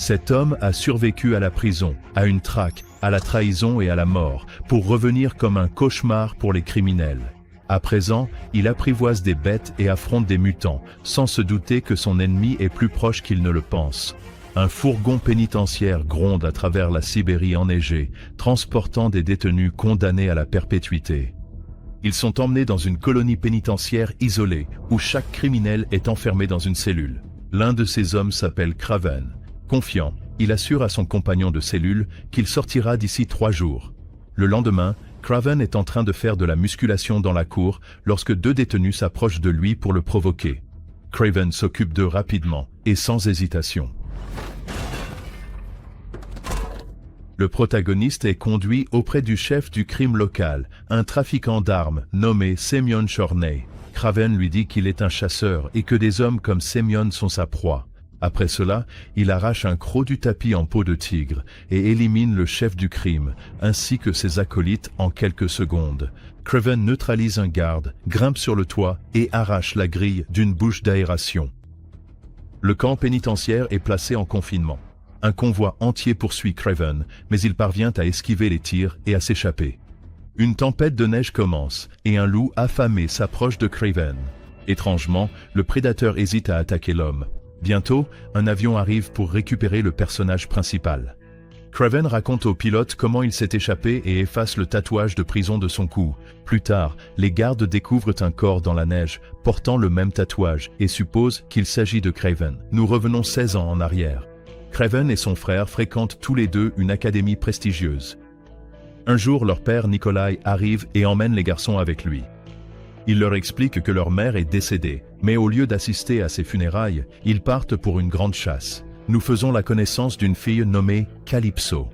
Cet homme a survécu à la prison, à une traque, à la trahison et à la mort, pour revenir comme un cauchemar pour les criminels. À présent, il apprivoise des bêtes et affronte des mutants, sans se douter que son ennemi est plus proche qu'il ne le pense. Un fourgon pénitentiaire gronde à travers la Sibérie enneigée, transportant des détenus condamnés à la perpétuité. Ils sont emmenés dans une colonie pénitentiaire isolée, où chaque criminel est enfermé dans une cellule. L'un de ces hommes s'appelle Craven. Confiant, il assure à son compagnon de cellule qu'il sortira d'ici 3 jours. Le lendemain, Craven est en train de faire de la musculation dans la cour lorsque 2 détenus s'approchent de lui pour le provoquer. Craven s'occupe d'eux rapidement et sans hésitation. Le protagoniste est conduit auprès du chef du crime local, un trafiquant d'armes nommé Semyon Chorney. Craven lui dit qu'il est un chasseur et que des hommes comme Semyon sont sa proie. Après cela, il arrache un croc du tapis en peau de tigre et élimine le chef du crime, ainsi que ses acolytes en quelques secondes. Craven neutralise un garde, grimpe sur le toit et arrache la grille d'une bouche d'aération. Le camp pénitentiaire est placé en confinement. Un convoi entier poursuit Craven, mais il parvient à esquiver les tirs et à s'échapper. Une tempête de neige commence et un loup affamé s'approche de Craven. Étrangement, le prédateur hésite à attaquer l'homme. Bientôt, un avion arrive pour récupérer le personnage principal. Craven raconte au pilote comment il s'est échappé et efface le tatouage de prison de son cou. Plus tard, les gardes découvrent un corps dans la neige, portant le même tatouage, et supposent qu'il s'agit de Craven. Nous revenons 16 ans en arrière. Craven et son frère fréquentent tous les deux une académie prestigieuse. Un jour, leur père Nikolai arrive et emmène les garçons avec lui. Il leur explique que leur mère est décédée, mais au lieu d'assister à ses funérailles, ils partent pour une grande chasse. Nous faisons la connaissance d'une fille nommée Calypso.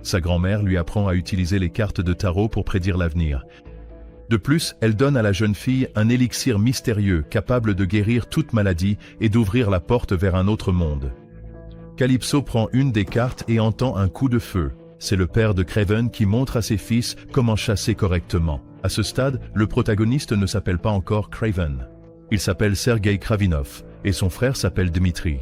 Sa grand-mère lui apprend à utiliser les cartes de tarot pour prédire l'avenir. De plus, elle donne à la jeune fille un élixir mystérieux capable de guérir toute maladie et d'ouvrir la porte vers un autre monde. Calypso prend une des cartes et entend un coup de feu. C'est le père de Craven qui montre à ses fils comment chasser correctement. À ce stade, le protagoniste ne s'appelle pas encore Craven. Il s'appelle Sergei Kravinov et son frère s'appelle Dmitri.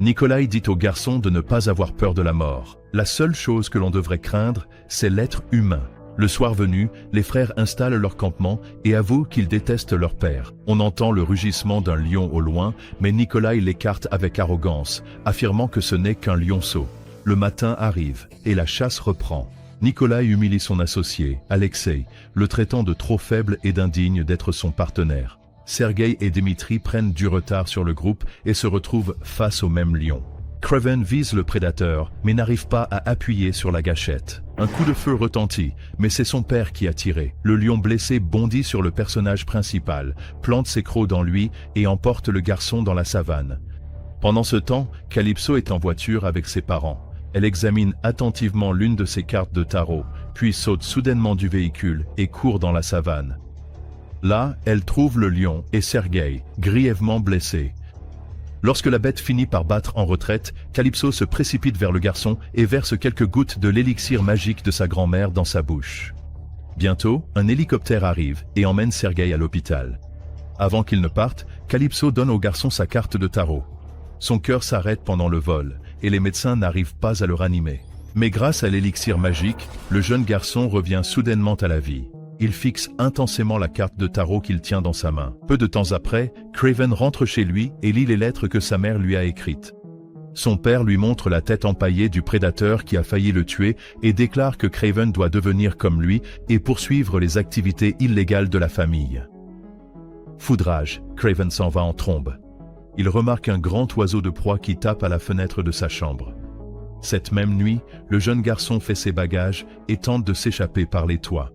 Nikolai dit au garçon de ne pas avoir peur de la mort. La seule chose que l'on devrait craindre, c'est l'être humain. Le soir venu, les frères installent leur campement et avouent qu'ils détestent leur père. On entend le rugissement d'un lion au loin, mais Nikolai l'écarte avec arrogance, affirmant que ce n'est qu'un lionceau. Le matin arrive et la chasse reprend. Nikolai humilie son associé, Alexei, le traitant de trop faible et d'indigne d'être son partenaire. Sergei et Dmitri prennent du retard sur le groupe et se retrouvent face au même lion. Craven vise le prédateur, mais n'arrive pas à appuyer sur la gâchette. Un coup de feu retentit, mais c'est son père qui a tiré. Le lion blessé bondit sur le personnage principal, plante ses crocs dans lui et emporte le garçon dans la savane. Pendant ce temps, Calypso est en voiture avec ses parents. Elle examine attentivement l'une de ses cartes de tarot, puis saute soudainement du véhicule et court dans la savane. Là, elle trouve le lion et Sergei, grièvement blessés. Lorsque la bête finit par battre en retraite, Calypso se précipite vers le garçon et verse quelques gouttes de l'élixir magique de sa grand-mère dans sa bouche. Bientôt, un hélicoptère arrive et emmène Sergei à l'hôpital. Avant qu'il ne parte, Calypso donne au garçon sa carte de tarot. Son cœur s'arrête pendant le vol, et les médecins n'arrivent pas à le ranimer. Mais grâce à l'élixir magique, le jeune garçon revient soudainement à la vie. Il fixe intensément la carte de tarot qu'il tient dans sa main. Peu de temps après, Craven rentre chez lui et lit les lettres que sa mère lui a écrites. Son père lui montre la tête empaillée du prédateur qui a failli le tuer et déclare que Craven doit devenir comme lui et poursuivre les activités illégales de la famille. Foudrage, Craven s'en va en trombe. Il remarque un grand oiseau de proie qui tape à la fenêtre de sa chambre. Cette même nuit, le jeune garçon fait ses bagages et tente de s'échapper par les toits.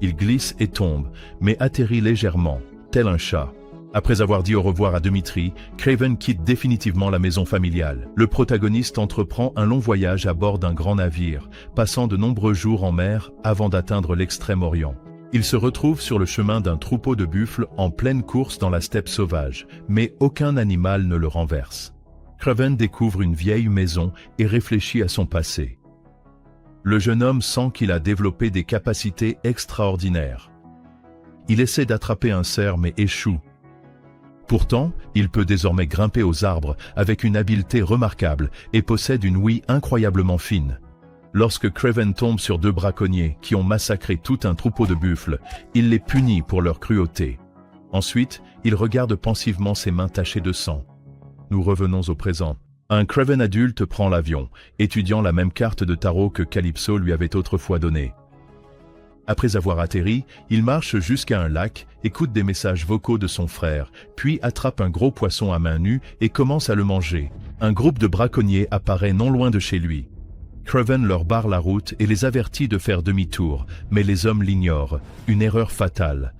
Il glisse et tombe, mais atterrit légèrement, tel un chat. Après avoir dit au revoir à Dmitri, Craven quitte définitivement la maison familiale. Le protagoniste entreprend un long voyage à bord d'un grand navire, passant de nombreux jours en mer avant d'atteindre l'Extrême-Orient. Il se retrouve sur le chemin d'un troupeau de buffles en pleine course dans la steppe sauvage, mais aucun animal ne le renverse. Craven découvre une vieille maison et réfléchit à son passé. Le jeune homme sent qu'il a développé des capacités extraordinaires. Il essaie d'attraper un cerf mais échoue. Pourtant, il peut désormais grimper aux arbres avec une habileté remarquable et possède une ouïe incroyablement fine. Lorsque Kraven tombe sur 2 braconniers qui ont massacré tout un troupeau de buffles, il les punit pour leur cruauté. Ensuite, il regarde pensivement ses mains tachées de sang. Nous revenons au présent. Un Kraven adulte prend l'avion, étudiant la même carte de tarot que Calypso lui avait autrefois donnée. Après avoir atterri, il marche jusqu'à un lac, écoute des messages vocaux de son frère, puis attrape un gros poisson à main nue et commence à le manger. Un groupe de braconniers apparaît non loin de chez lui. Kraven leur barre la route et les avertit de faire demi-tour, mais les hommes l'ignorent, une erreur fatale.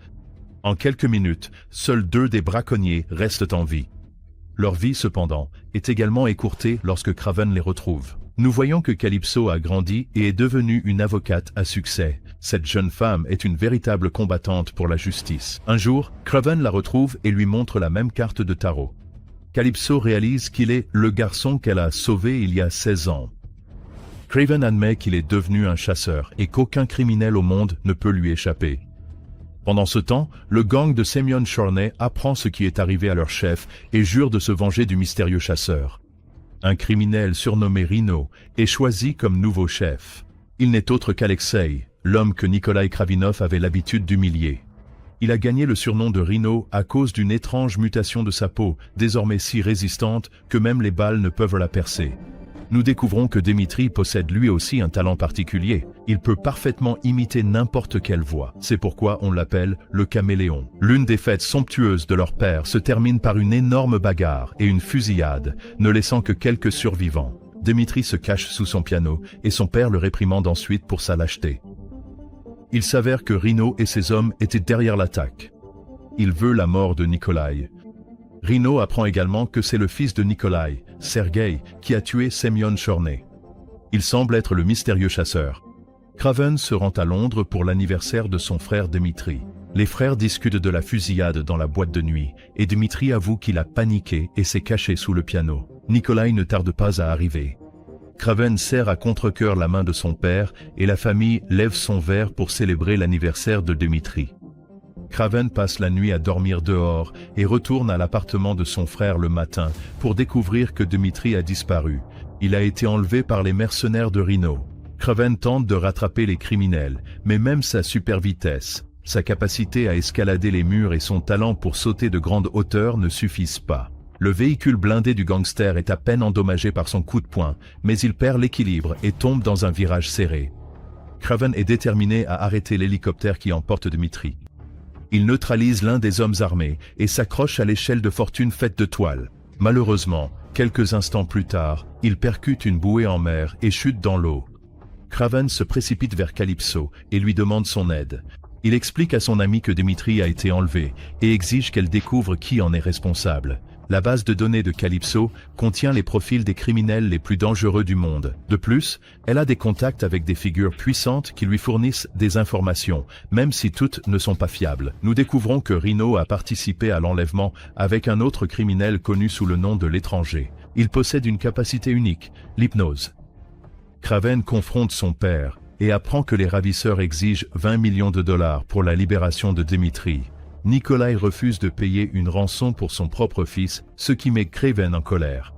En quelques minutes, seuls 2 des braconniers restent en vie. Leur vie, cependant, est également écourtée lorsque Kraven les retrouve. Nous voyons que Calypso a grandi et est devenue une avocate à succès. Cette jeune femme est une véritable combattante pour la justice. Un jour, Kraven la retrouve et lui montre la même carte de tarot. Calypso réalise qu'il est le garçon qu'elle a sauvé il y a 16 ans. Kraven admet qu'il est devenu un chasseur et qu'aucun criminel au monde ne peut lui échapper. Pendant ce temps, le gang de Semyon Chorney apprend ce qui est arrivé à leur chef et jure de se venger du mystérieux chasseur. Un criminel surnommé Rhino est choisi comme nouveau chef. Il n'est autre qu'Alexei, l'homme que Nikolai Kravinov avait l'habitude d'humilier. Il a gagné le surnom de Rhino à cause d'une étrange mutation de sa peau, désormais si résistante que même les balles ne peuvent la percer. Nous découvrons que Dimitri possède lui aussi un talent particulier. Il peut parfaitement imiter n'importe quelle voix. C'est pourquoi on l'appelle le caméléon. L'une des fêtes somptueuses de leur père se termine par une énorme bagarre et une fusillade, ne laissant que quelques survivants. Dimitri se cache sous son piano et son père le réprimande ensuite pour sa lâcheté. Il s'avère que Rhino et ses hommes étaient derrière l'attaque. Il veut la mort de Nikolai. Rhino apprend également que c'est le fils de Nikolai, Sergei, qui a tué Semyon Chorney. Il semble être le mystérieux chasseur. Kraven se rend à Londres pour l'anniversaire de son frère Dimitri. Les frères discutent de la fusillade dans la boîte de nuit, et Dimitri avoue qu'il a paniqué et s'est caché sous le piano. Nikolai ne tarde pas à arriver. Kraven serre à contre-cœur la main de son père et la famille lève son verre pour célébrer l'anniversaire de Dimitri. Kraven passe la nuit à dormir dehors et retourne à l'appartement de son frère le matin pour découvrir que Dimitri a disparu. Il a été enlevé par les mercenaires de Rhino. Kraven tente de rattraper les criminels, mais même sa super vitesse, sa capacité à escalader les murs et son talent pour sauter de grandes hauteurs ne suffisent pas. Le véhicule blindé du gangster est à peine endommagé par son coup de poing, mais il perd l'équilibre et tombe dans un virage serré. Kraven est déterminé à arrêter l'hélicoptère qui emporte Dimitri. Il neutralise l'un des hommes armés et s'accroche à l'échelle de fortune faite de toile. Malheureusement, quelques instants plus tard, il percute une bouée en mer et chute dans l'eau. Kraven se précipite vers Calypso et lui demande son aide. Il explique à son ami que Dimitri a été enlevé et exige qu'elle découvre qui en est responsable. La base de données de Calypso contient les profils des criminels les plus dangereux du monde. De plus, elle a des contacts avec des figures puissantes qui lui fournissent des informations, même si toutes ne sont pas fiables. Nous découvrons que Rhino a participé à l'enlèvement avec un autre criminel connu sous le nom de l'Étranger. Il possède une capacité unique, l'hypnose. Kraven confronte son père et apprend que les ravisseurs exigent 20 millions de dollars pour la libération de Dimitri. Nikolai refuse de payer une rançon pour son propre fils, ce qui met Kraven en colère.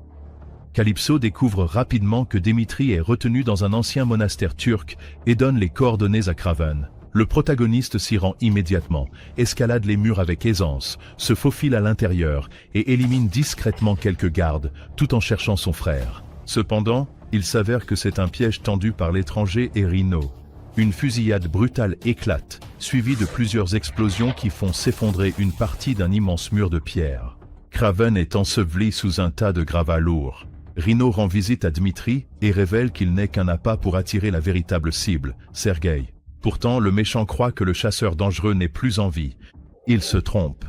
Calypso découvre rapidement que Dimitri est retenu dans un ancien monastère turc et donne les coordonnées à Kraven. Le protagoniste s'y rend immédiatement, escalade les murs avec aisance, se faufile à l'intérieur et élimine discrètement quelques gardes, tout en cherchant son frère. Cependant, il s'avère que c'est un piège tendu par l'Étranger et Rhino. Une fusillade brutale éclate, suivie de plusieurs explosions qui font s'effondrer une partie d'un immense mur de pierre. Kraven est enseveli sous un tas de gravats lourds. Rhino rend visite à Dimitri et révèle qu'il n'est qu'un appât pour attirer la véritable cible, Sergei. Pourtant, le méchant croit que le chasseur dangereux n'est plus en vie. Il se trompe.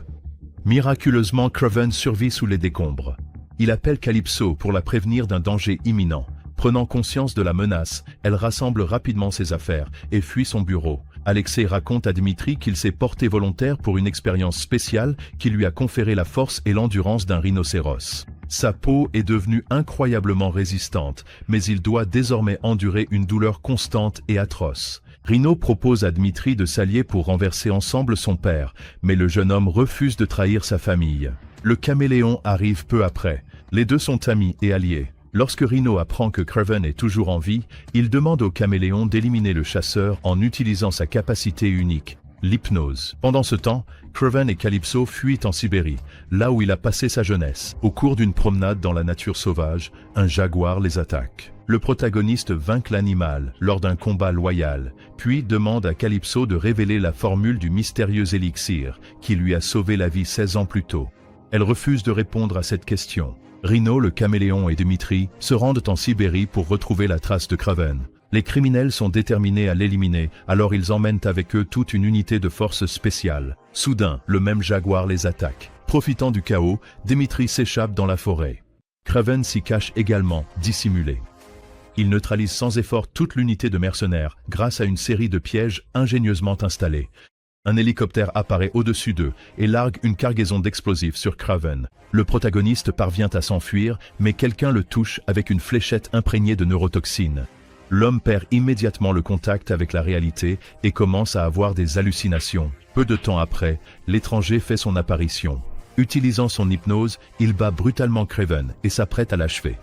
Miraculeusement, Kraven survit sous les décombres. Il appelle Calypso pour la prévenir d'un danger imminent. Prenant conscience de la menace, elle rassemble rapidement ses affaires et fuit son bureau. Alexei raconte à Dimitri qu'il s'est porté volontaire pour une expérience spéciale qui lui a conféré la force et l'endurance d'un rhinocéros. Sa peau est devenue incroyablement résistante, mais il doit désormais endurer une douleur constante et atroce. Rhino propose à Dimitri de s'allier pour renverser ensemble son père, mais le jeune homme refuse de trahir sa famille. Le caméléon arrive peu après. Les deux sont amis et alliés. Lorsque Rhino apprend que Kraven est toujours en vie, il demande au caméléon d'éliminer le chasseur en utilisant sa capacité unique, l'hypnose. Pendant ce temps, Kraven et Calypso fuient en Sibérie, là où il a passé sa jeunesse. Au cours d'une promenade dans la nature sauvage, un jaguar les attaque. Le protagoniste vainc l'animal lors d'un combat loyal, puis demande à Calypso de révéler la formule du mystérieux élixir qui lui a sauvé la vie 16 ans plus tôt. Elle refuse de répondre à cette question. Rhino, le caméléon et Dimitri se rendent en Sibérie pour retrouver la trace de Kraven. Les criminels sont déterminés à l'éliminer, alors ils emmènent avec eux toute une unité de force spéciale. Soudain, le même jaguar les attaque. Profitant du chaos, Dimitri s'échappe dans la forêt. Kraven s'y cache également, dissimulé. Il neutralise sans effort toute l'unité de mercenaires grâce à une série de pièges ingénieusement installés. Un hélicoptère apparaît au-dessus d'eux et largue une cargaison d'explosifs sur Kraven. Le protagoniste parvient à s'enfuir, mais quelqu'un le touche avec une fléchette imprégnée de neurotoxines. L'homme perd immédiatement le contact avec la réalité et commence à avoir des hallucinations. Peu de temps après, l'étranger fait son apparition. Utilisant son hypnose, il bat brutalement Kraven et s'apprête à l'achever.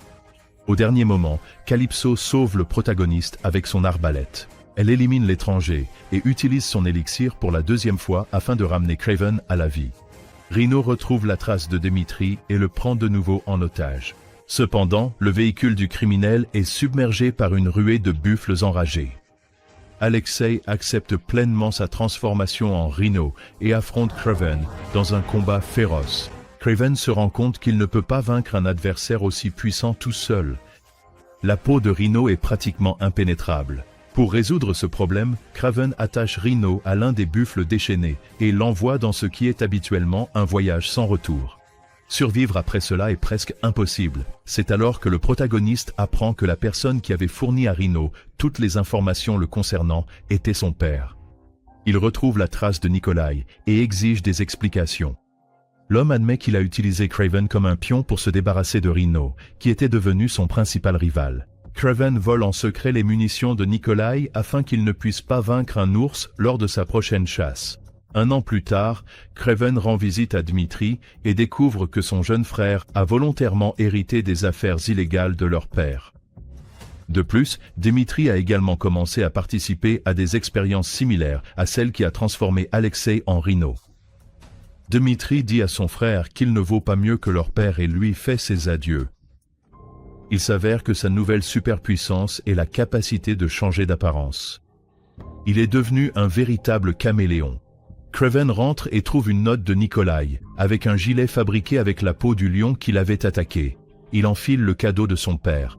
Au dernier moment, Calypso sauve le protagoniste avec son arbalète. Elle élimine l'étranger et utilise son élixir pour la deuxième fois afin de ramener Kraven à la vie. Rhino retrouve la trace de Dimitri et le prend de nouveau en otage. Cependant, le véhicule du criminel est submergé par une ruée de buffles enragés. Alexei accepte pleinement sa transformation en Rhino et affronte Kraven dans un combat féroce. Kraven se rend compte qu'il ne peut pas vaincre un adversaire aussi puissant tout seul. La peau de Rhino est pratiquement impénétrable. Pour résoudre ce problème, Kraven attache Rhino à l'un des buffles déchaînés et l'envoie dans ce qui est habituellement un voyage sans retour. Survivre après cela est presque impossible. C'est alors que le protagoniste apprend que la personne qui avait fourni à Rhino toutes les informations le concernant était son père. Il retrouve la trace de Nikolai et exige des explications. L'homme admet qu'il a utilisé Kraven comme un pion pour se débarrasser de Rhino, qui était devenu son principal rival. Kraven vole en secret les munitions de Nikolai afin qu'il ne puisse pas vaincre un ours lors de sa prochaine chasse. Un an plus tard, Kraven rend visite à Dimitri et découvre que son jeune frère a volontairement hérité des affaires illégales de leur père. De plus, Dimitri a également commencé à participer à des expériences similaires à celle qui a transformé Alexei en Rhino. Dimitri dit à son frère qu'il ne vaut pas mieux que leur père et lui fait ses adieux. Il s'avère que sa nouvelle superpuissance est la capacité de changer d'apparence. Il est devenu un véritable caméléon. Kraven rentre et trouve une note de Nikolai, avec un gilet fabriqué avec la peau du lion qui l'avait attaqué. Il enfile le cadeau de son père,